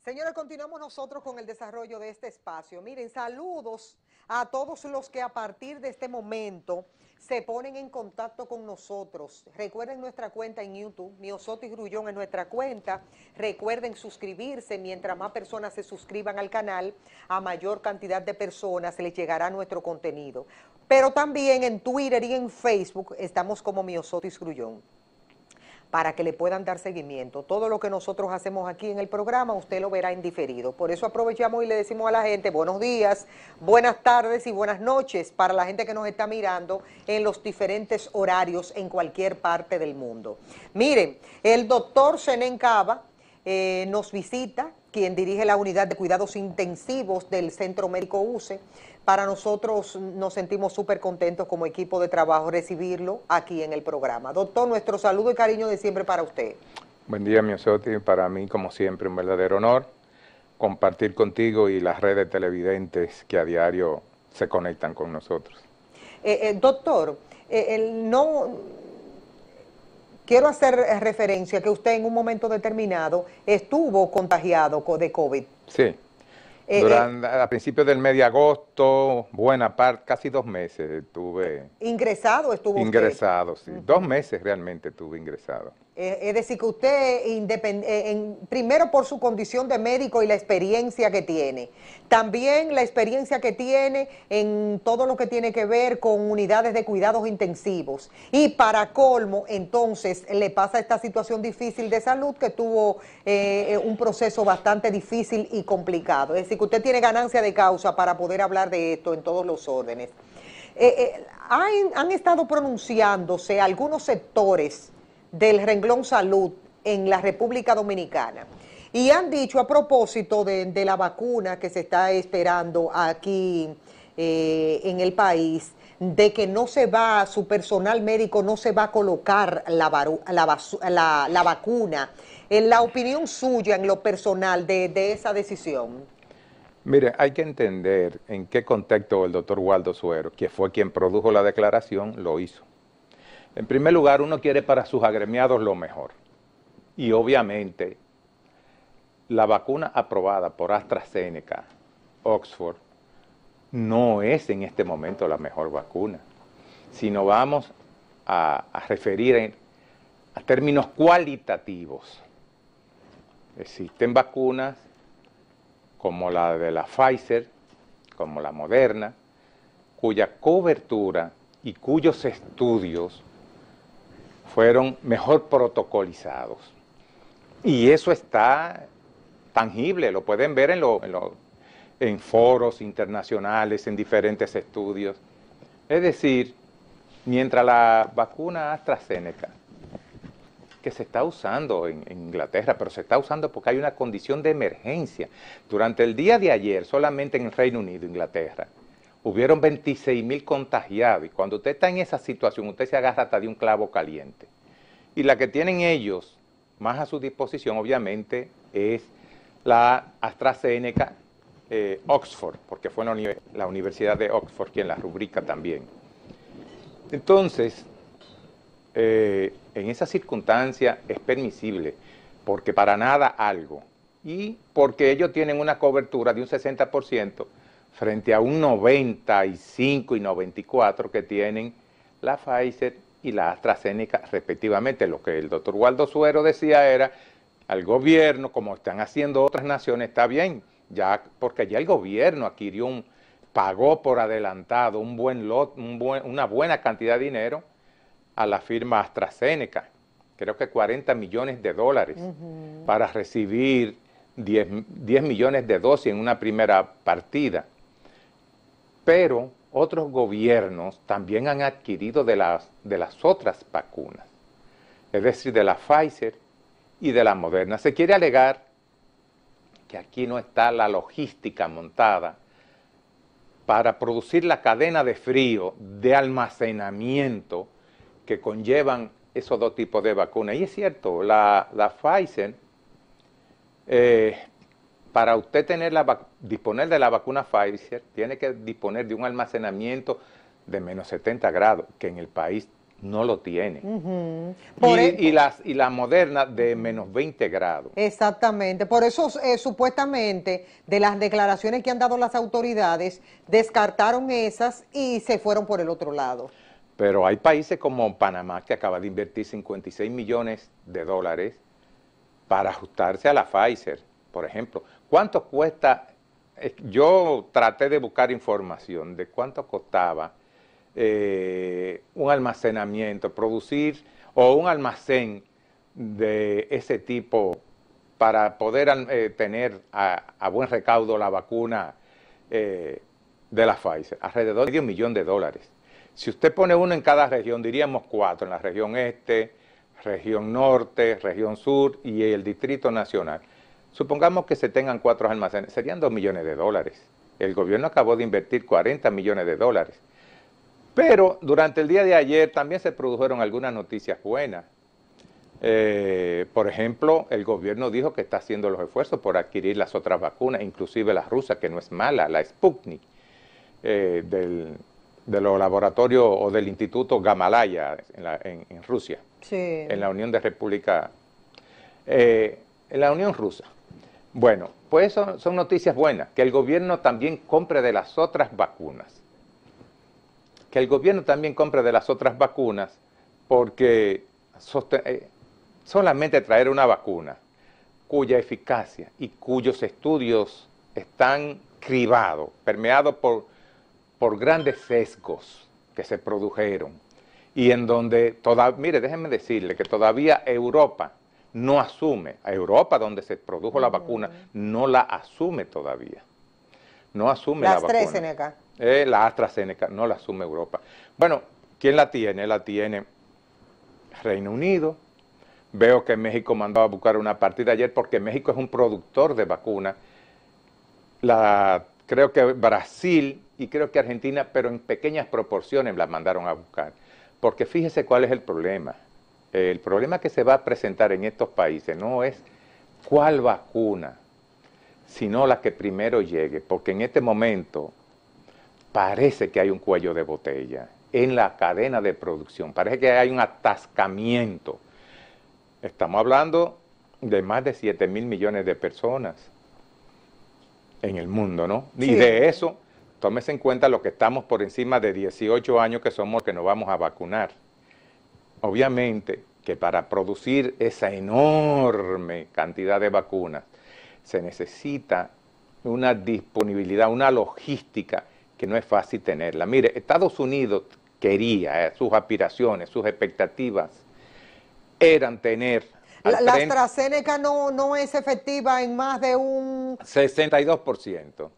Señores, continuamos nosotros con el desarrollo de este espacio. Miren, saludos a todos los que a partir de este momento se ponen en contacto con nosotros. Recuerden nuestra cuenta en YouTube, Miosotis Grullón es nuestra cuenta. Recuerden suscribirse, mientras más personas se suscriban al canal, a mayor cantidad de personas les llegará nuestro contenido. Pero también en Twitter y en Facebook estamos como Miosotis Grullón, para que le puedan dar seguimiento. Todo lo que nosotros hacemos aquí en el programa, usted lo verá en diferido. Por eso aprovechamos y le decimos a la gente buenos días, buenas tardes y buenas noches para la gente que nos está mirando en los diferentes horarios en cualquier parte del mundo. Miren, el doctor Zenén Cava nos visita, quien dirige la unidad de cuidados intensivos del Centro Médico UCE. Para nosotros nos sentimos súper contentos como equipo de trabajo recibirlo aquí en el programa. Doctor, nuestro saludo y cariño de siempre para usted. Buen día, Miosotis. Para mí, como siempre, un verdadero honor compartir contigo y las redes televidentes que a diario se conectan con nosotros. Doctor, quiero hacer referencia que usted en un momento determinado estuvo contagiado de COVID. Sí. A principios del mes de agosto, buena parte, casi 2 meses estuve... ¿Ingresado estuvo usted? Ingresado, sí. 2 meses realmente estuve ingresado. Es decir, que usted, primero por su condición de médico y la experiencia que tiene, también la experiencia que tiene en todo lo que tiene que ver con unidades de cuidados intensivos, y para colmo, entonces, le pasa esta situación difícil de salud que tuvo un proceso bastante difícil y complicado. Es decir, que usted tiene ganancia de causa para poder hablar de esto en todos los órdenes. Han estado pronunciándose algunos sectores del renglón salud en la República Dominicana y han dicho a propósito de la vacuna que se está esperando aquí en el país, de que no se va, su personal médico no se va a colocar la vacuna. En la opinión suya, en lo personal, de esa decisión. Mire, hay que entender en qué contexto el doctor Waldo Suero, que fue quien produjo la declaración, lo hizo. En primer lugar, uno quiere para sus agremiados lo mejor. Y obviamente, la vacuna aprobada por AstraZeneca, Oxford, no es en este momento la mejor vacuna. Si nos vamos a referir a términos cualitativos, existen vacunas como la de la Pfizer, como la Moderna, cuya cobertura y cuyos estudios fueron mejor protocolizados. Y eso está tangible, lo pueden ver en foros internacionales, en diferentes estudios. Es decir, mientras la vacuna AstraZeneca, que se está usando en Inglaterra, pero se está usando porque hay una condición de emergencia. Durante el día de ayer, solamente en el Reino Unido, Inglaterra, hubieron 26,000 contagiados, y cuando usted está en esa situación, usted se agarra hasta de un clavo caliente. Y la que tienen ellos más a su disposición, obviamente, es la AstraZeneca Oxford, porque fue la Universidad de Oxford quien la rubrica también. Entonces, en esa circunstancia es permisible, porque para nada algo, y porque ellos tienen una cobertura de un 60%, frente a un 95 y 94 que tienen la Pfizer y la AstraZeneca respectivamente. Lo que el doctor Waldo Suero decía era, al gobierno, como están haciendo otras naciones, está bien, ya porque ya el gobierno pagó por adelantado una buena cantidad de dinero a la firma AstraZeneca, creo que 40 millones de dólares, para recibir 10 millones de dosis en una primera partida. Pero otros gobiernos también han adquirido de las otras vacunas, es decir, de la Pfizer y de la Moderna. Se quiere alegar que aquí no está la logística montada para producir la cadena de frío, de almacenamiento que conllevan esos dos tipos de vacunas. Y es cierto, la Pfizer, para usted disponer de la vacuna Pfizer, tiene que disponer de un almacenamiento de -70 grados, que en el país No lo tiene. Ujú. Y la Moderna de y la Moderna de menos 20 grados. Exactamente, por eso supuestamente de las declaraciones que han dado las autoridades, descartaron esas y se fueron por el otro lado. Pero hay países como Panamá que acaba de invertir 56 millones de dólares para ajustarse a la Pfizer, por ejemplo. ¿Cuánto cuesta? Yo traté de buscar información de cuánto costaba un almacenamiento, producir o un almacén de ese tipo para poder tener a buen recaudo la vacuna de la Pfizer, alrededor de $500,000. Si usted pone uno en cada región, diríamos 4, en la región este, región norte, región sur y el Distrito Nacional. Supongamos que se tengan 4 almacenes, serían $2 millones. El gobierno acabó de invertir $40 millones. Pero durante el día de ayer también se produjeron algunas noticias buenas. Por ejemplo, el gobierno dijo que está haciendo los esfuerzos por adquirir las otras vacunas, inclusive la rusa, que no es mala, la Sputnik, de los laboratorios o del Instituto Gamalaya en Rusia, Sí. en la Unión de República, en la Unión Rusa. Bueno, pues son noticias buenas, que el gobierno también compre de las otras vacunas. Que el gobierno también compre de las otras vacunas, porque solamente traer una vacuna cuya eficacia y cuyos estudios están cribados, permeados por grandes sesgos que se produjeron, y en donde, mire, déjenme decirle que todavía Europa no asume, a Europa donde se produjo la vacuna, no la asume todavía. No asume la vacuna. La AstraZeneca. La AstraZeneca no la asume Europa. Bueno, ¿quién la tiene? La tiene Reino Unido. Veo que México mandó a buscar una partida ayer porque México es un productor de vacunas. Creo que Brasil y creo que Argentina, pero en pequeñas proporciones la mandaron a buscar. Porque fíjese cuál es el problema. El problema que se va a presentar en estos países no es cuál vacuna, sino la que primero llegue, porque en este momento parece que hay un cuello de botella en la cadena de producción, parece que hay un atascamiento. Estamos hablando de más de 7,000 millones de personas en el mundo, ¿no? Sí. Y de eso, tómese en cuenta lo que estamos por encima de 18 años que somos los que nos vamos a vacunar. Obviamente que para producir esa enorme cantidad de vacunas se necesita una disponibilidad, una logística que no es fácil tenerla. Mire, Estados Unidos quería, sus aspiraciones, sus expectativas eran tener... La AstraZeneca no es efectiva en más de un... 62%.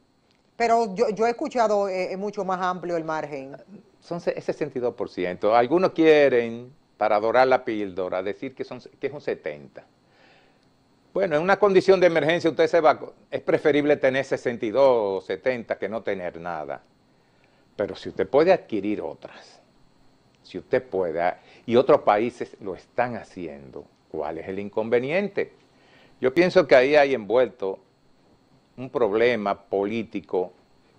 Pero yo he escuchado mucho más amplio el margen. Son 62%. Algunos quieren, para dorar la píldora, decir que es un 70%. Bueno, en una condición de emergencia usted es preferible tener 62 o 70 que no tener nada. Pero si usted puede adquirir otras, si usted puede, y otros países lo están haciendo, ¿cuál es el inconveniente? Yo pienso que ahí hay envuelto un problema político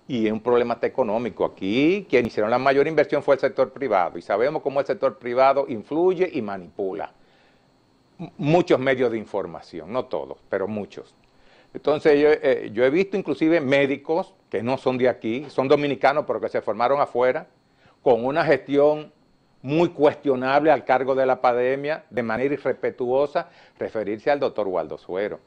y un problema económico. Aquí quien hicieron la mayor inversión fue el sector privado y sabemos cómo el sector privado influye y manipula muchos medios de información, no todos, pero muchos. Entonces yo he visto inclusive médicos que no son de aquí, son dominicanos pero que se formaron afuera, con una gestión muy cuestionable al cargo de la pandemia, de manera irrespetuosa, referirse al doctor Waldo Suero.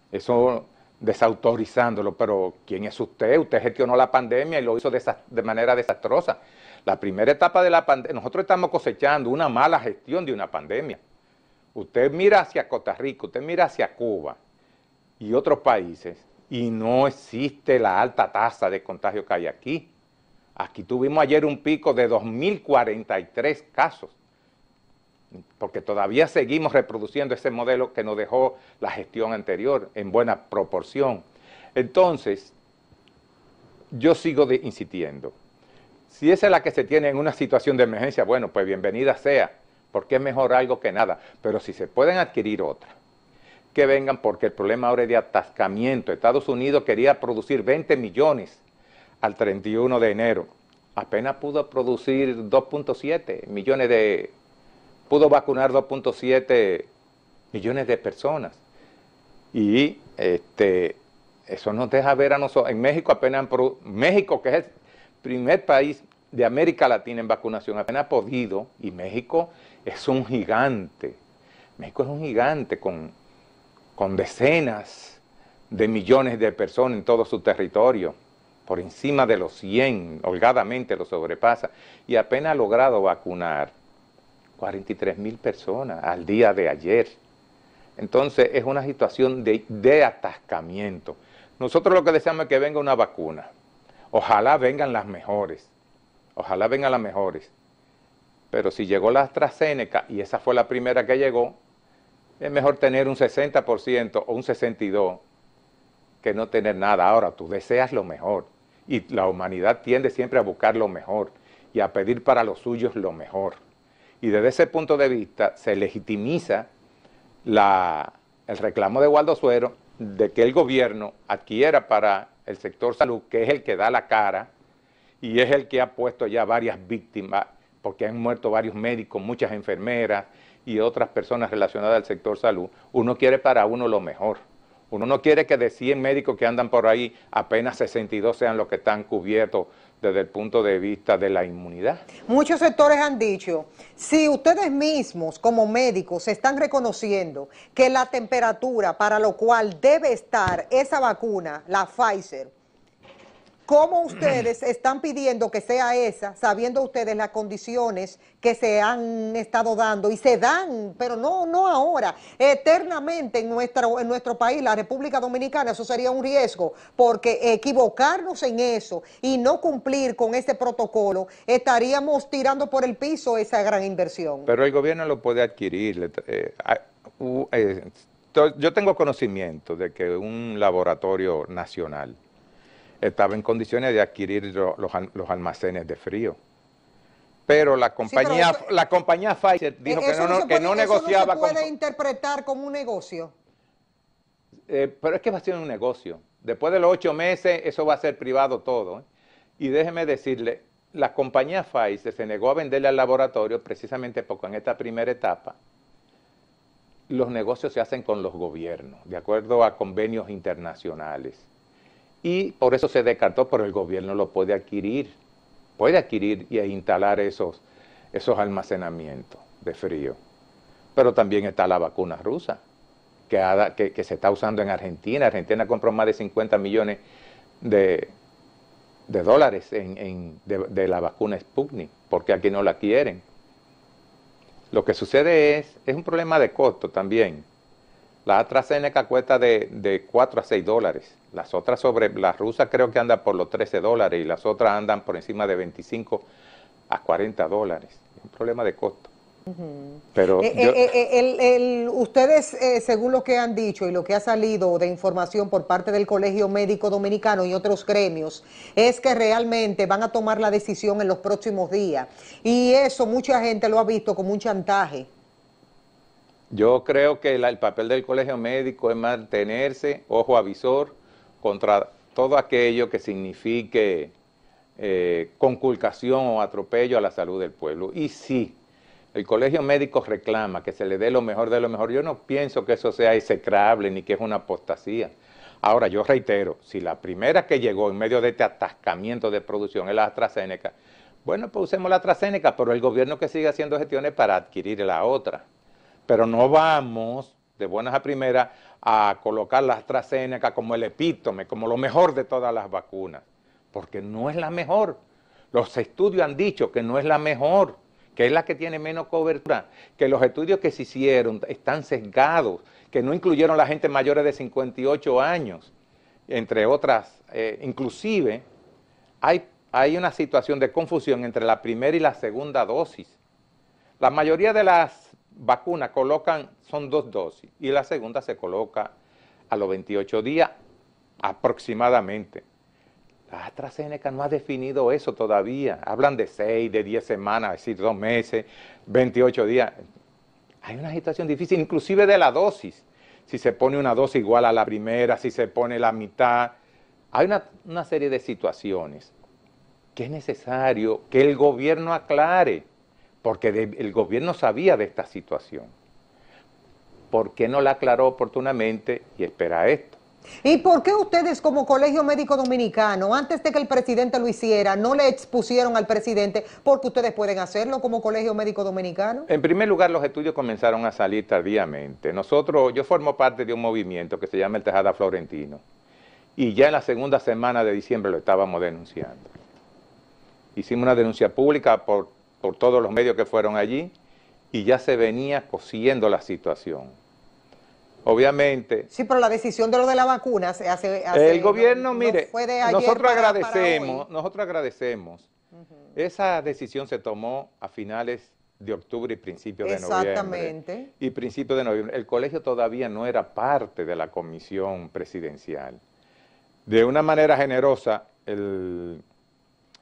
Eso desautorizándolo, pero ¿quién es usted? Usted gestionó la pandemia y lo hizo de manera desastrosa. La primera etapa de la pandemia, nosotros estamos cosechando una mala gestión de una pandemia. Usted mira hacia Costa Rica, usted mira hacia Cuba y otros países y no existe la alta tasa de contagio que hay aquí. Aquí tuvimos ayer un pico de 2.043 casos, porque todavía seguimos reproduciendo ese modelo que nos dejó la gestión anterior en buena proporción. Entonces, yo sigo insistiendo. Si esa es la que se tiene en una situación de emergencia, bueno, pues bienvenida sea, porque es mejor algo que nada. Pero si se pueden adquirir otras, que vengan, porque el problema ahora es de atascamiento. Estados Unidos quería producir 20 millones al 31 de enero. apenas pudo producir 2.7 millones pudo vacunar 2.7 millones de personas. Y eso nos deja ver a nosotros, en México apenas, México que es el primer país de América Latina en vacunación, apenas ha podido, y México es un gigante, México es un gigante con decenas de millones de personas en todo su territorio, por encima de los 100, holgadamente lo sobrepasa, y apenas ha logrado vacunar 43,000 personas al día de ayer. Entonces es una situación de atascamiento. Nosotros lo que deseamos es que venga una vacuna. Ojalá vengan las mejores. Ojalá vengan las mejores. Pero si llegó la AstraZeneca y esa fue la primera que llegó, es mejor tener un 60% o un 62% que no tener nada. Ahora, tú deseas lo mejor. Y la humanidad tiende siempre a buscar lo mejor y a pedir para los suyos lo mejor. Y desde ese punto de vista se legitimiza el reclamo de Waldo Suero de que el gobierno adquiera para el sector salud, que es el que da la cara y es el que ha puesto ya varias víctimas, porque han muerto varios médicos, muchas enfermeras y otras personas relacionadas al sector salud. Uno quiere para uno lo mejor. Uno no quiere que de 100 médicos que andan por ahí, apenas 62 sean los que están cubiertos desde el punto de vista de la inmunidad. Muchos sectores han dicho, si ustedes mismos como médicos están reconociendo que la temperatura para lo cual debe estar esa vacuna, la Pfizer, ¿cómo ustedes están pidiendo que sea esa, sabiendo ustedes las condiciones que se han estado dando y se dan, pero no ahora, eternamente en nuestro país, la República Dominicana? Eso sería un riesgo, porque equivocarnos en eso y no cumplir con ese protocolo, estaríamos tirando por el piso esa gran inversión. Pero el gobierno lo puede adquirir. Yo tengo conocimiento de que un laboratorio nacional estaba en condiciones de adquirir los almacenes de frío. Pero la compañía, sí, la compañía Pfizer dijo que no negociaba. ¿Eso no se puede interpretar como un negocio? Pero es que va a ser un negocio. Después de los 8 meses, eso va a ser privado todo. Y déjeme decirle, la compañía Pfizer se negó a venderle al laboratorio precisamente porque en esta primera etapa los negocios se hacen con los gobiernos, de acuerdo a convenios internacionales. Y por eso se descartó, pero el gobierno lo puede adquirir e instalar esos almacenamientos de frío. Pero también está la vacuna rusa, que se está usando en Argentina. Argentina compró más de 50 millones de dólares de la vacuna Sputnik, porque aquí no la quieren. Lo que sucede es un problema de costo también. La AstraZeneca cuesta de 4 a 6 dólares. Las otras la rusa creo que anda por los 13 dólares y las otras andan por encima de 25 a 40 dólares. Es un problema de costo. Pero ustedes, según lo que han dicho y lo que ha salido de información por parte del Colegio Médico Dominicano y otros gremios, es que realmente van a tomar la decisión en los próximos días. Y eso mucha gente lo ha visto como un chantaje. Yo creo que el papel del Colegio Médico es mantenerse, ojo avisor, contra todo aquello que signifique conculcación o atropello a la salud del pueblo. Y sí, el Colegio Médico reclama que se le dé lo mejor de lo mejor. Yo no pienso que eso sea execrable ni que es una apostasía. Ahora, yo reitero, si la primera que llegó en medio de este atascamiento de producción es la AstraZeneca, bueno, pues usemos la AstraZeneca, pero el gobierno que sigue haciendo gestiones para adquirir la otra. Pero no vamos de buenas a primeras a colocar la AstraZeneca como el epítome, como lo mejor de todas las vacunas, porque no es la mejor. Los estudios han dicho que no es la mejor, que es la que tiene menos cobertura, que los estudios que se hicieron están sesgados, que no incluyeron a la gente mayores de 58 años, entre otras. Inclusive hay una situación de confusión entre la primera y la segunda dosis. La mayoría de las vacunas son 2 dosis y la segunda se coloca a los 28 días aproximadamente. La AstraZeneca no ha definido eso todavía. Hablan de 6, de 10 semanas, es decir, 2 meses, 28 días. Hay una situación difícil, inclusive de la dosis. Si se pone una dosis igual a la primera, si se pone la mitad. Hay una serie de situaciones que es necesario que el gobierno aclare, porque el gobierno sabía de esta situación. ¿Por qué no la aclaró oportunamente y espera esto? ¿Y por qué ustedes como Colegio Médico Dominicano, antes de que el presidente lo hiciera, no le expusieron al presidente? Porque ustedes pueden hacerlo como Colegio Médico Dominicano. En primer lugar, los estudios comenzaron a salir tardíamente. Yo formo parte de un movimiento que se llama el Tejada Florentino, y ya en la segunda semana de diciembre lo estábamos denunciando. Hicimos una denuncia pública por todos los medios que fueron allí, y ya se venía cociendo la situación. Obviamente. Sí, pero la decisión de lo de la vacuna se hace el gobierno, no mire, fue de ayer nosotros para agradecemos. Esa decisión se tomó a finales de octubre y principios de noviembre. Exactamente. Y principios de noviembre. El colegio todavía no era parte de la comisión presidencial. De una manera generosa, el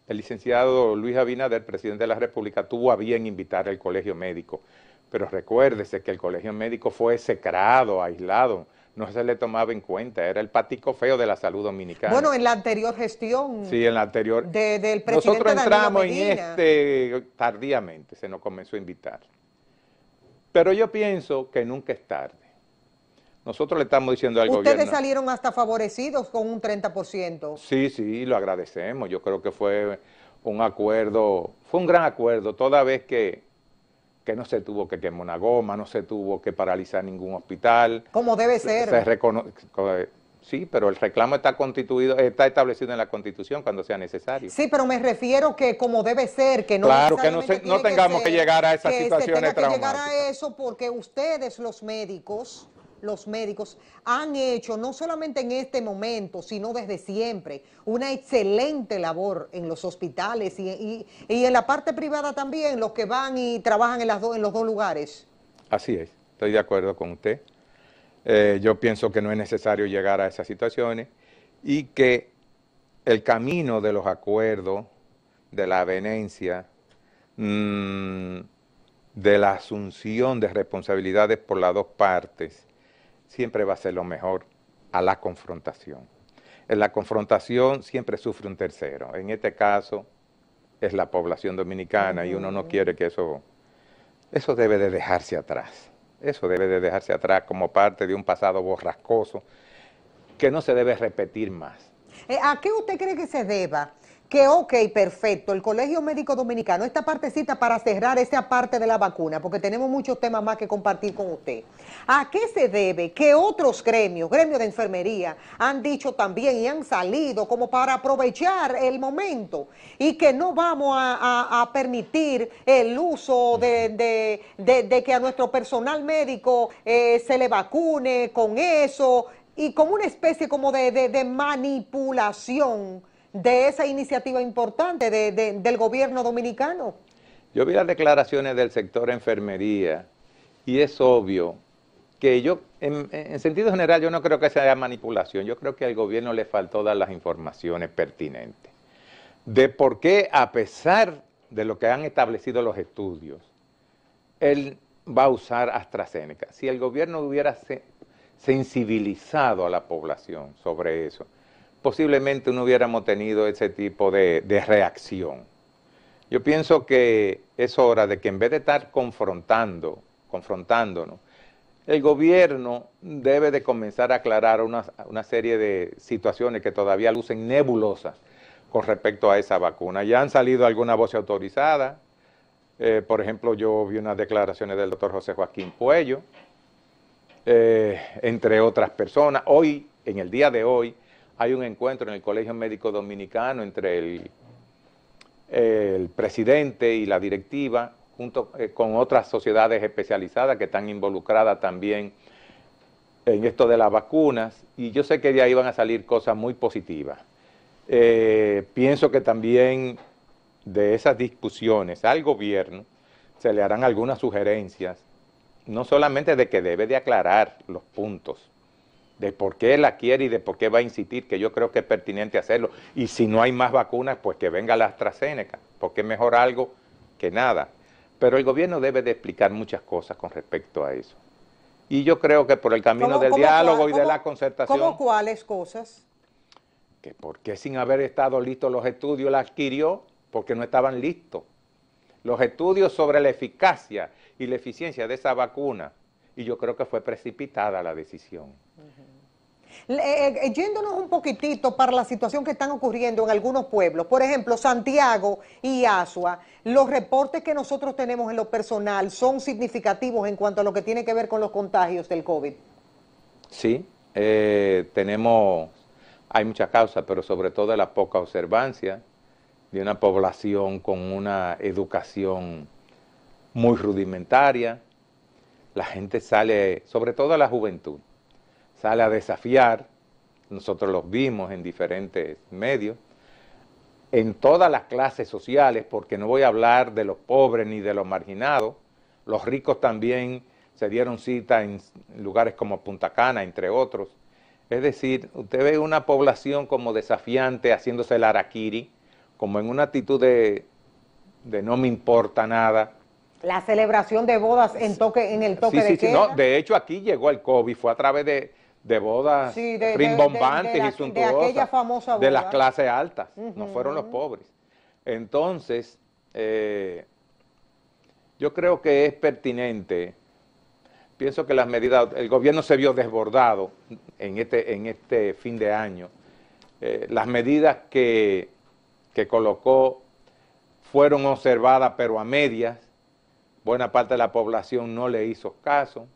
licenciado Luis Abinader, presidente de la República, tuvo a bien invitar al colegio médico. Pero recuérdese que el colegio médico fue execrado, aislado, no se le tomaba en cuenta, era el patico feo de la salud dominicana. Bueno, en la anterior gestión. Sí, en la anterior. Del presidente nosotros entramos Medina. tardíamente, se nos comenzó a invitar. Pero yo pienso que nunca es tarde. Nosotros le estamos diciendo al gobierno. Ustedes salieron hasta favorecidos con un 30%. Sí, lo agradecemos. Yo creo que fue un acuerdo, fue un gran acuerdo, toda vez que no se tuvo que quemar una goma, no se tuvo que paralizar ningún hospital. Como debe ser. Sí, pero el reclamo está establecido en la Constitución cuando sea necesario. Sí, pero me refiero que como debe ser, que no claro, que no tengamos que llegar a esas situaciones traumáticas. Que llegar a eso porque ustedes, los médicos han hecho, no solamente en este momento, sino desde siempre, una excelente labor en los hospitales y en la parte privada también, los que van y trabajan en los dos lugares. Así es, estoy de acuerdo con usted. Yo pienso que no es necesario llegar a esas situaciones y que el camino de los acuerdos, de la avenencia, de la asunción de responsabilidades por las dos partes, siempre va a ser lo mejor a la confrontación. En la confrontación siempre sufre un tercero. En este caso es la población dominicana y uno no quiere que eso debe de dejarse atrás. Eso debe de dejarse atrás como parte de un pasado borrascoso que no se debe repetir más. ¿A qué usted cree que se deba? Que ok, perfecto, el Colegio Médico Dominicano, esta partecita para cerrar esa parte de la vacuna, porque tenemos muchos temas más que compartir con usted. ¿A qué se debe que otros gremios de enfermería, han dicho también y han salido como para aprovechar el momento y que no vamos a permitir el uso de que a nuestro personal médico se le vacune con eso y como una especie como de manipulación de esa iniciativa importante del gobierno dominicano? Yo vi las declaraciones del sector enfermería y es obvio que en sentido general, yo no creo que sea manipulación, yo creo que al gobierno le faltó dar las informaciones pertinentes de por qué, a pesar de lo que han establecido los estudios, él va a usar AstraZeneca. Si el gobierno hubiera sensibilizado a la población sobre eso, posiblemente no hubiéramos tenido ese tipo de reacción. Yo pienso que es hora de que en vez de estar confrontándonos, el gobierno debe de comenzar a aclarar una serie de situaciones que todavía lucen nebulosas con respecto a esa vacuna. Ya han salido algunas voces autorizadas, por ejemplo, yo vi unas declaraciones del doctor José Joaquín Puello, entre otras personas. Hoy, en el día de hoy, hay un encuentro en el Colegio Médico Dominicano entre el presidente y la directiva, junto con otras sociedades especializadas que están involucradas también en esto de las vacunas, y yo sé que de ahí van a salir cosas muy positivas. Pienso que también de esas discusiones al gobierno se le harán algunas sugerencias, no solamente de que debe de aclarar los puntos, de por qué la quiere y de por qué va a insistir, que yo creo que es pertinente hacerlo. Y si no hay más vacunas, pues que venga la AstraZeneca, porque es mejor algo que nada. Pero el gobierno debe de explicar muchas cosas con respecto a eso. Y yo creo que por el camino del diálogo y de la concertación... ¿Cómo cuáles cosas? Que por qué sin haber estado listos los estudios la adquirió, porque no estaban listos. Los estudios sobre la eficacia y la eficiencia de esa vacuna, y yo creo que fue precipitada la decisión. Yéndonos un poquitito para la situación que están ocurriendo en algunos pueblos, por ejemplo, Santiago y Asua, los reportes que nosotros tenemos en lo personal son significativos en cuanto a lo que tiene que ver con los contagios del COVID. Sí, hay muchas causas, pero sobre todo la poca observancia de una población con una educación muy rudimentaria. La gente sale, sobre todo la juventud, sale a desafiar, nosotros los vimos en diferentes medios, en todas las clases sociales, porque no voy a hablar de los pobres ni de los marginados, los ricos también se dieron cita en lugares como Punta Cana, entre otros. Es decir, usted ve una población como desafiante, haciéndose el harakiri, como en una actitud de no me importa nada. La celebración de bodas en el toque de queda. No, de hecho aquí llegó el COVID, fue a través de bodas rimbombantes y suntuosas, de aquella famosa boda. De las clases altas, no fueron los pobres. Entonces, yo creo que es pertinente, pienso que las medidas, el gobierno se vio desbordado en este fin de año, las medidas que colocó fueron observadas pero a medias, buena parte de la población no le hizo caso,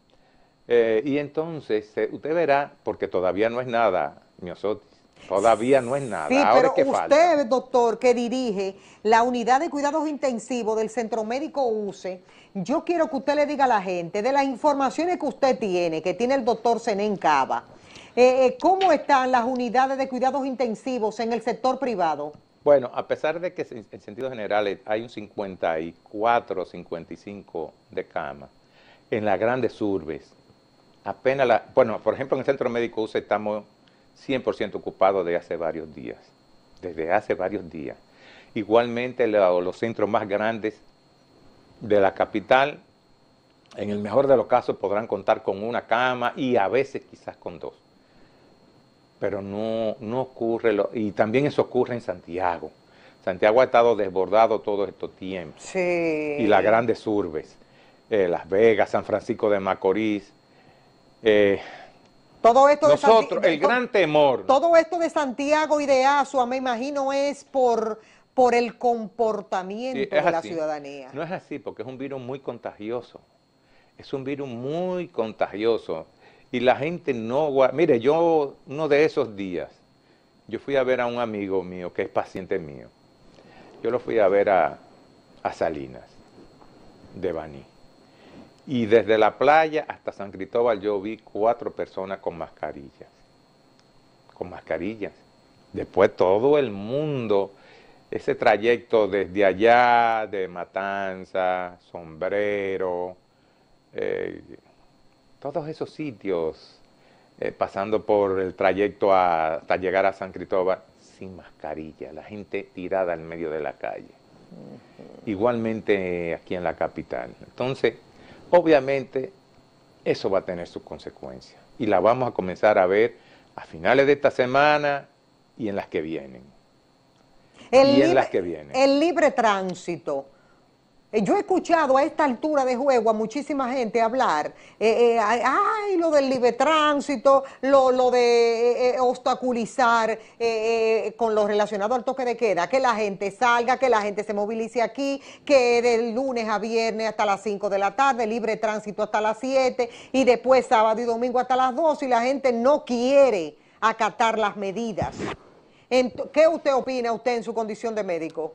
y entonces usted verá, porque todavía no es nada, Miosotis, todavía no es nada. Sí, ahora pero es que usted, falta. doctor, que dirige la unidad de cuidados intensivos del Centro Médico UCE, yo quiero que usted le diga a la gente, de las informaciones que usted tiene, que tiene el doctor Zenén Cava, ¿cómo están las unidades de cuidados intensivos en el sector privado? Bueno, a pesar de que en sentido general hay un 54, 55 de cama, en las grandes urbes, apenas bueno, por ejemplo, en el Centro Médico UCE estamos 100% ocupados desde hace varios días. Igualmente los centros más grandes de la capital, en el mejor de los casos podrán contar con una cama y a veces quizás con dos. Pero no ocurre, y también eso ocurre en Santiago. Santiago ha estado desbordado todos estos tiempos. Sí. Y las grandes urbes, Las Vegas, San Francisco de Macorís. Todo esto nosotros, el gran temor. Todo esto de Santiago y de Asua, me imagino, es por el comportamiento de la ciudadanía. No es así, porque es un virus muy contagioso. Es un virus muy contagioso. Y la gente no... Mire, yo, uno de esos días, yo fui a ver a un amigo mío, que es paciente mío. Yo lo fui a ver a Salinas, de Baní. Y desde la playa hasta San Cristóbal yo vi 4 personas con mascarillas. Con mascarillas. Después todo el mundo, ese trayecto desde allá, de Matanza, Sombrero, todos esos sitios, pasando por el trayecto hasta llegar a San Cristóbal, sin mascarilla, la gente tirada en medio de la calle. Igualmente aquí en la capital. Entonces, obviamente, eso va a tener sus consecuencias. Y la vamos a comenzar a ver a finales de esta semana y en las que vienen. El libre tránsito. Yo he escuchado a esta altura de juego a muchísima gente hablar, lo del libre tránsito, lo de obstaculizar con lo relacionado al toque de queda, que la gente salga, que la gente se movilice aquí, que del lunes a viernes hasta las 5 de la tarde, libre tránsito hasta las 7 y después sábado y domingo hasta las 2 y la gente no quiere acatar las medidas. ¿Qué usted opina usted en su condición de médico?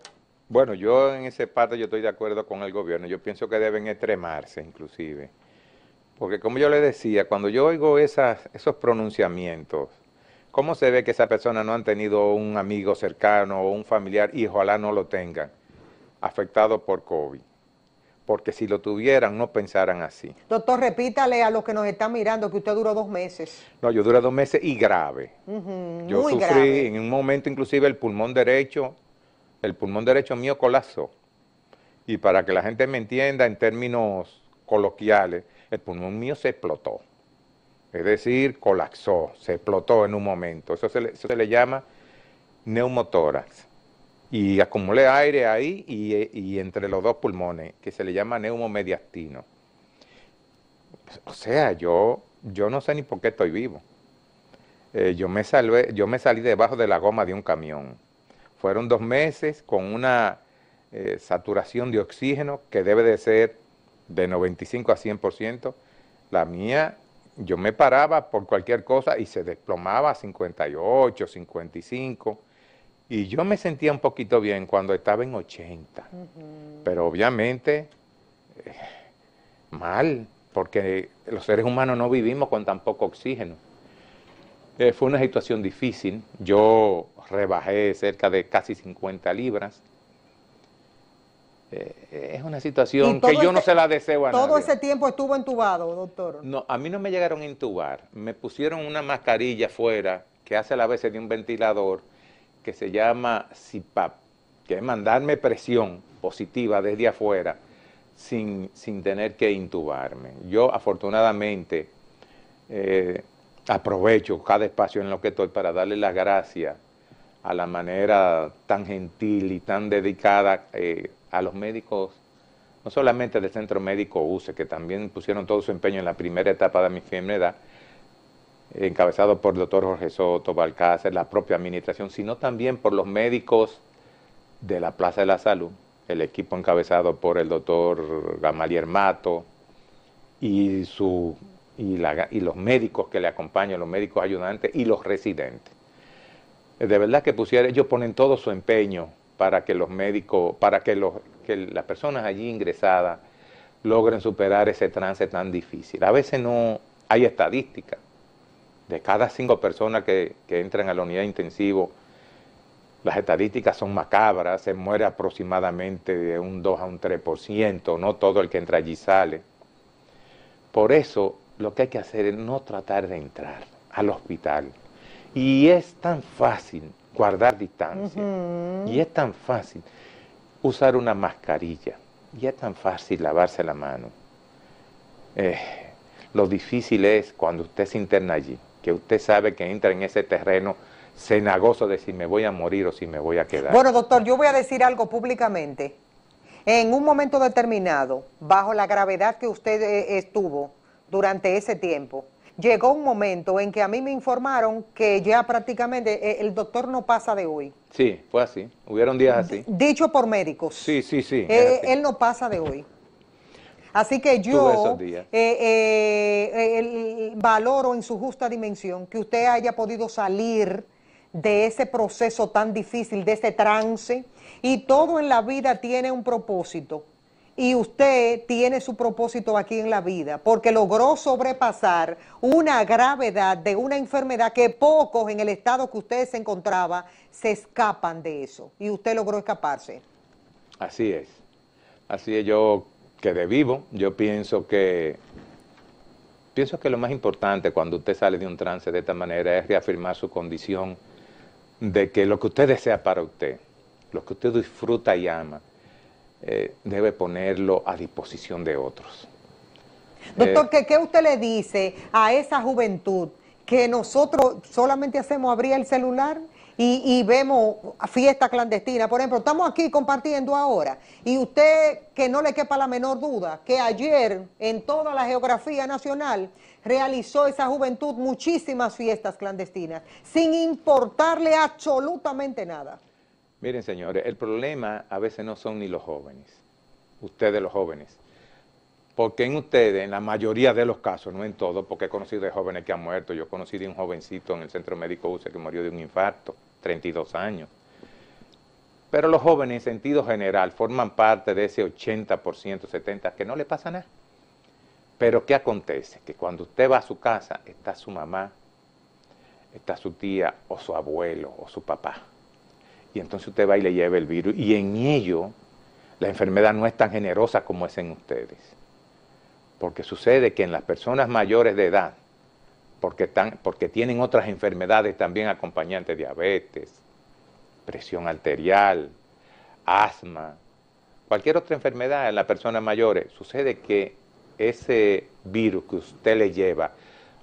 Bueno, yo en esa parte yo estoy de acuerdo con el gobierno. Yo pienso que deben extremarse inclusive. Porque como yo le decía, cuando yo oigo esos pronunciamientos, ¿cómo se ve que esas personas no han tenido un amigo cercano o un familiar, y ojalá no lo tengan, afectado por COVID? Porque si lo tuvieran, no pensaran así. Doctor, repítale a los que nos están mirando que usted duró 2 meses. No, yo duré 2 meses y grave. Yo muy sufrí grave. En un momento inclusive el pulmón derecho mío colapsó. Y para que la gente me entienda en términos coloquiales, el pulmón mío se explotó. Es decir, colapsó, se explotó en un momento. Eso se le llama neumotórax. y acumulé aire ahí y entre los dos pulmones, que se le llama neumomediastino. O sea, yo no sé ni por qué estoy vivo. Yo me salí debajo de la goma de un camión. Fueron 2 meses con una saturación de oxígeno que debe de ser de 95 a 100%. La mía, yo me paraba por cualquier cosa y se desplomaba a 58, 55. Y yo me sentía un poquito bien cuando estaba en 80. Pero obviamente mal, porque los seres humanos no vivimos con tan poco oxígeno. Fue una situación difícil. Yo rebajé cerca de casi 50 libras. Es una situación que yo no se la deseo a nadie. ¿Todo ese tiempo estuvo entubado, doctor? No, a mí no me llegaron a intubar. Me pusieron una mascarilla afuera que hace la veces de un ventilador que se llama CPAP, que es mandarme presión positiva desde afuera sin tener que intubarme. Yo afortunadamente aprovecho cada espacio en lo que estoy para darle las gracias a la manera tan gentil y tan dedicada a los médicos, no solamente del Centro Médico UCE, que también pusieron todo su empeño en la primera etapa de mi enfermedad, encabezado por el doctor Jorge Soto, Balcácer, la propia administración, sino también por los médicos de la Plaza de la Salud, el equipo encabezado por el doctor Gamaliel Mato y los médicos que le acompañan, los médicos ayudantes y los residentes. De verdad que ellos ponen todo su empeño para que los médicos, que las personas allí ingresadas logren superar ese trance tan difícil. A veces no hay estadísticas. De cada 5 personas que entran a la unidad intensiva, las estadísticas son macabras, se muere aproximadamente de un 2 a un 3%, no todo el que entra allí sale. Por eso, lo que hay que hacer es no tratar de entrar al hospital. Y es tan fácil guardar distancia, y es tan fácil usar una mascarilla, y es tan fácil lavarse la mano. Lo difícil es cuando usted se interna allí, que usted sabe que entra en ese terreno cenagoso de si me voy a morir o si me voy a quedar. Bueno, doctor, yo voy a decir algo públicamente. En un momento determinado, bajo la gravedad que usted estuvo durante ese tiempo, llegó un momento en que a mí me informaron que ya prácticamente el doctor no pasa de hoy. Sí, fue así. Hubieron días así. Dicho por médicos. Sí. Él no pasa de hoy. Así que yo valoro en su justa dimensión que usted haya podido salir de ese proceso tan difícil, de ese trance, y todo en la vida tiene un propósito. Y usted tiene su propósito aquí en la vida, porque logró sobrepasar una gravedad de una enfermedad que pocos en el estado que usted se encontraba se escapan de eso. Y usted logró escaparse. Así es. Así es, yo quedé vivo. Yo pienso que lo más importante cuando usted sale de un trance de esta manera es reafirmar su condición de que lo que usted desea para usted, lo que usted disfruta y ama, debe ponerlo a disposición de otros. Doctor, ¿qué usted le dice a esa juventud que nosotros solamente hacemos abrir el celular y vemos fiesta clandestina? Por ejemplo, estamos aquí compartiendo ahora y usted, que no le quepa la menor duda, que ayer en toda la geografía nacional realizó esa juventud muchísimas fiestas clandestinas, sin importarle absolutamente nada. Miren, señores, el problema a veces no son ni los jóvenes, ustedes los jóvenes, porque en ustedes, en la mayoría de los casos, no en todos, porque he conocido de jóvenes que han muerto. Yo conocí de un jovencito en el Centro Médico UCE que murió de un infarto, 32 años. Pero los jóvenes, en sentido general, forman parte de ese 80%, 70%, que no le pasa nada. Pero ¿qué acontece? Que cuando usted va a su casa, está su mamá, está su tía, o su abuelo, o su papá. Y entonces usted va y le lleva el virus, y en ello la enfermedad no es tan generosa como es en ustedes. Porque sucede que en las personas mayores de edad, porque tienen otras enfermedades también acompañantes, diabetes, presión arterial, asma, cualquier otra enfermedad en las personas mayores, sucede que ese virus que usted le lleva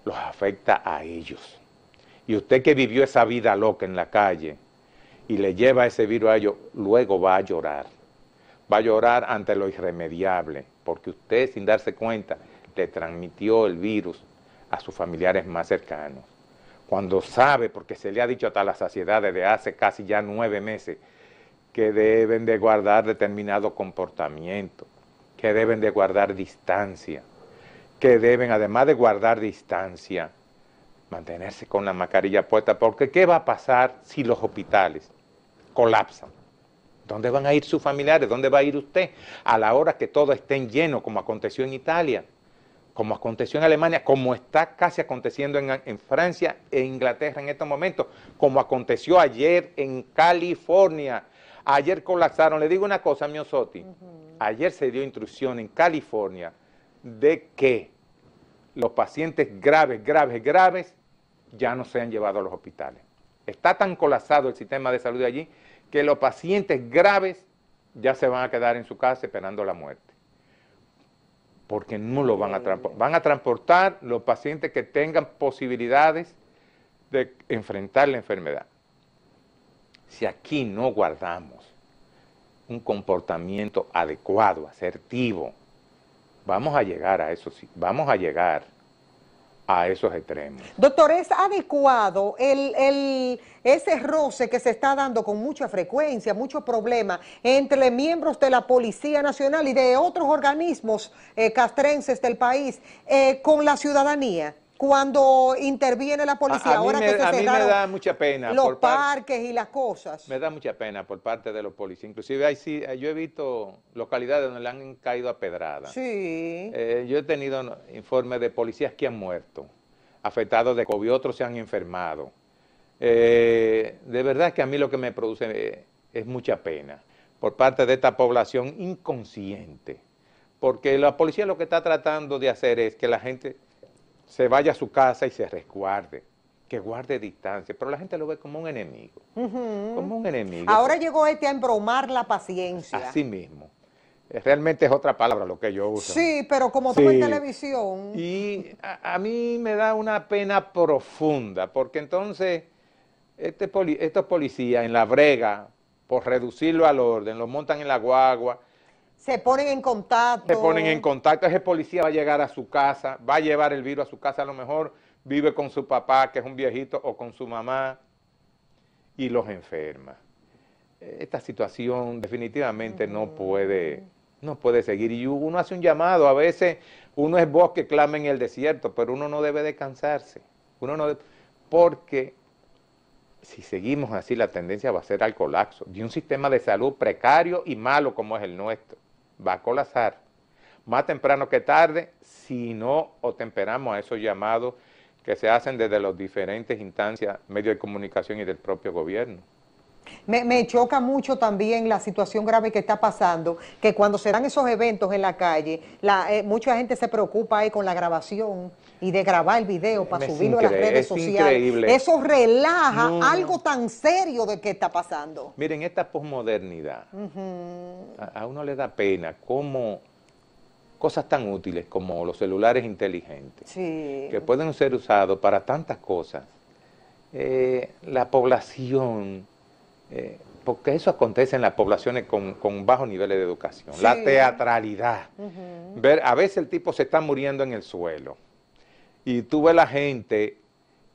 los afecta a ellos. Y usted que vivió esa vida loca en la calle, y le lleva ese virus a ellos, luego va a llorar. Va a llorar ante lo irremediable, porque usted, sin darse cuenta, le transmitió el virus a sus familiares más cercanos. Cuando sabe, porque se le ha dicho hasta la saciedad desde hace casi ya 9 meses, que deben de guardar determinado comportamiento, que deben de guardar distancia, que deben, además de guardar distancia, mantenerse con la mascarilla puesta, porque ¿qué va a pasar si los hospitales colapsan? ¿Dónde van a ir sus familiares? ¿Dónde va a ir usted? A la hora que todo esté lleno, como aconteció en Italia, como aconteció en Alemania, como está casi aconteciendo en Francia e Inglaterra en estos momentos, como aconteció ayer en California. Ayer colapsaron. Le digo una cosa, Miosotti, ayer se dio instrucción en California de que los pacientes graves ya no sean llevados a los hospitales. Está tan colapsado el sistema de salud de allí que los pacientes graves ya se van a quedar en su casa esperando la muerte. Porque no lo van a transportar. Van a transportar los pacientes que tengan posibilidades de enfrentar la enfermedad. Si aquí no guardamos un comportamiento adecuado, asertivo, vamos a llegar a eso, vamos a llegar a esos extremos. Doctor, ¿es adecuado ese roce que se está dando con mucha frecuencia, muchos problemas entre miembros de la Policía Nacional y de otros organismos castrenses del país con la ciudadanía? Cuando interviene la policía, ahora que se cerraron a mí me da mucha pena los parques y las cosas. Me da mucha pena por parte de los policías. Inclusive yo he visto localidades donde le han caído a pedradas. Sí. Yo he tenido informes de policías que han muerto, afectados de COVID, otros se han enfermado. De verdad que a mí lo que me produce es mucha pena por parte de esta población inconsciente, porque la policía lo que está tratando de hacer es que la gente se vaya a su casa y se resguarde, que guarde distancia, pero la gente lo ve como un enemigo, como un enemigo. Ahora llegó a embromar la paciencia. Así mismo. Realmente es otra palabra lo que yo uso. Sí, pero como tú en televisión. Y a mí me da una pena profunda, porque entonces estos policías en la brega, por reducirlo al orden, lo montan en la guagua, se ponen en contacto. Se ponen en contacto. Ese policía va a llegar a su casa, va a llevar el virus a su casa, a lo mejor vive con su papá, que es un viejito, o con su mamá, y los enferma. Esta situación definitivamente no puede seguir. Y uno hace un llamado, a veces uno es voz que clama en el desierto, pero uno no debe descansarse. Porque si seguimos así, la tendencia va a ser al colapso de un sistema de salud precario y malo como es el nuestro. Va a colapsar más temprano que tarde si no temperamos a esos llamados que se hacen desde las diferentes instancias, medios de comunicación y del propio gobierno. Me choca mucho también la situación grave que está pasando, que cuando se dan esos eventos en la calle, mucha gente se preocupa ahí con la grabación y de grabar el video para subirlo a las redes sociales. Increíble. Eso relaja algo tan serio de que está pasando. Miren, esta posmodernidad, a uno le da pena cómo cosas tan útiles como los celulares inteligentes, que pueden ser usados para tantas cosas, la población... porque eso acontece en las poblaciones con bajos niveles de educación. La teatralidad. A veces el tipo se está muriendo en el suelo y tú ves la gente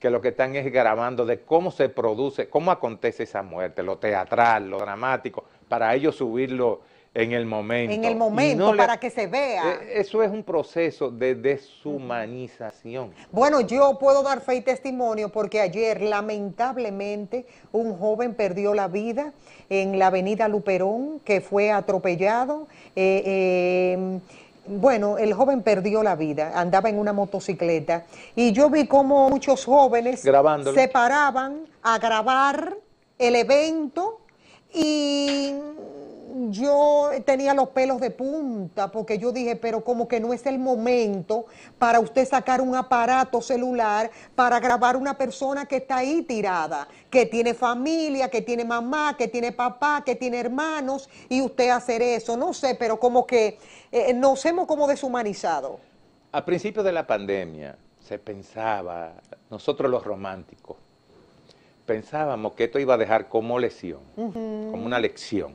que lo que están es grabando de cómo se produce, cómo acontece esa muerte, lo teatral, lo dramático, para ellos subirlo en el momento. En el momento, para que se vea. Eso es un proceso de deshumanización. Bueno, yo puedo dar fe y testimonio porque ayer, lamentablemente, un joven perdió la vida en la avenida Luperón, que fue atropellado. Bueno, el joven perdió la vida, andaba en una motocicleta y yo vi cómo muchos jóvenes se paraban a grabar el evento y yo tenía los pelos de punta porque yo dije, pero como que no es el momento para usted sacar un aparato celular para grabar una persona que está ahí tirada, que tiene familia, que tiene mamá, que tiene papá, que tiene hermanos, y usted hacer eso, no sé, pero como que nos hemos como deshumanizado. Al principio de la pandemia se pensaba, nosotros los románticos, pensábamos que esto iba a dejar como lección, como una lección,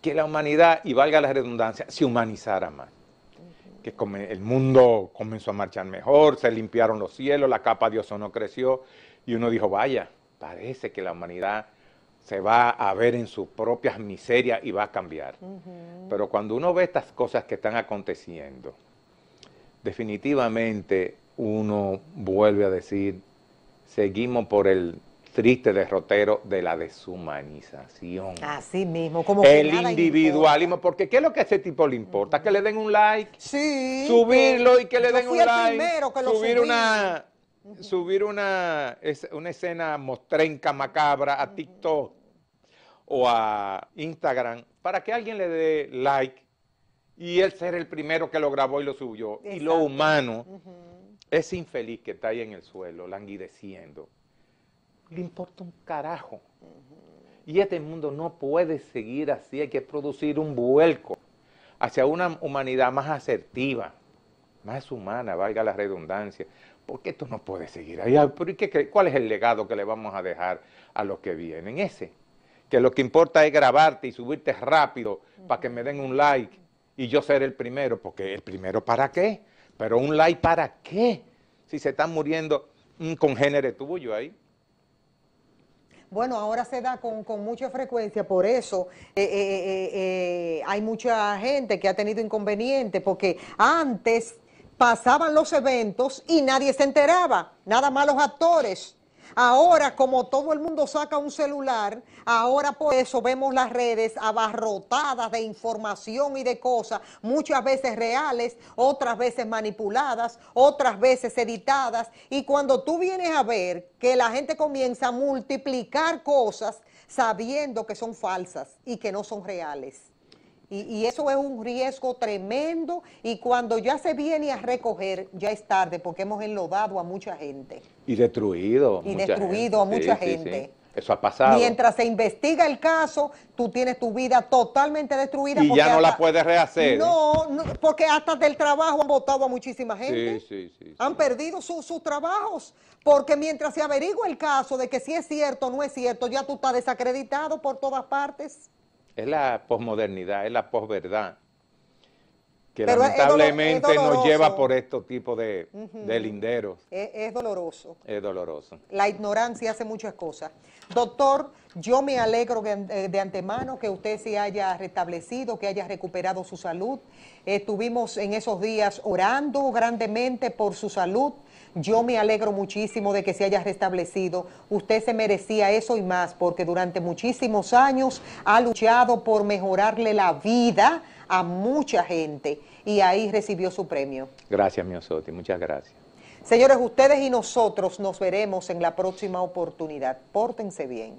que la humanidad, y valga la redundancia, se humanizara más. Que el mundo comenzó a marchar mejor, se limpiaron los cielos, la capa de ozono creció, y uno dijo, vaya, parece que la humanidad se va a ver en sus propias miserias y va a cambiar. Pero cuando uno ve estas cosas que están aconteciendo, definitivamente uno vuelve a decir, seguimos por el triste derrotero de la deshumanización. Así mismo, como que el nada individualismo, importa. porque ¿qué es lo que a ese tipo le importa? Que le den un like, Sí, subirlo y que le den un like, que subir una escena mostrenca, macabra a TikTok o a Instagram para que alguien le dé like y él ser el primero que lo grabó y lo subió. Exacto. Y lo humano, ese infeliz que está ahí en el suelo, languideciendo, le importa un carajo. Y este mundo no puede seguir así, hay que producir un vuelco hacia una humanidad más asertiva, más humana, valga la redundancia, porque esto no puede seguir ahí. ¿Pero cuál es el legado que le vamos a dejar a los que vienen? Ese, que lo que importa es grabarte y subirte rápido para que me den un like y yo ser el primero, porque ¿el primero para qué? Pero un like ¿para qué? Si se está muriendo un congénere tuyo ahí. Bueno, ahora se da con mucha frecuencia, por eso hay mucha gente que ha tenido inconvenientes, porque antes pasaban los eventos y nadie se enteraba, nada más los actores. Ahora, como todo el mundo saca un celular, ahora por eso vemos las redes abarrotadas de información y de cosas, muchas veces reales, otras veces manipuladas, otras veces editadas, y cuando tú vienes a ver que la gente comienza a multiplicar cosas sabiendo que son falsas y que no son reales. Y eso es un riesgo tremendo, y cuando ya se viene a recoger, ya es tarde, porque hemos enlodado a mucha gente. Y destruido. Y destruido a mucha gente. Sí. Eso ha pasado. Mientras se investiga el caso, tú tienes tu vida totalmente destruida. Y ya no la puedes rehacer. No, porque hasta del trabajo han votado a muchísima gente. Sí. Han perdido sus trabajos, porque mientras se averigua el caso de que si es cierto o no es cierto, ya tú estás desacreditado por todas partes. Es la posmodernidad, es la posverdad, que pero lamentablemente nos lleva por estos tipos de linderos. Es doloroso. Es doloroso. La ignorancia hace muchas cosas. Doctor, yo me alegro de antemano que usted se haya restablecido, que haya recuperado su salud. Estuvimos en esos días orando grandemente por su salud. Yo me alegro muchísimo de que se haya restablecido. Usted se merecía eso y más, porque durante muchísimos años ha luchado por mejorarle la vida a mucha gente, y ahí recibió su premio. Gracias, Miosotti, muchas gracias. Señores, ustedes y nosotros nos veremos en la próxima oportunidad. Pórtense bien.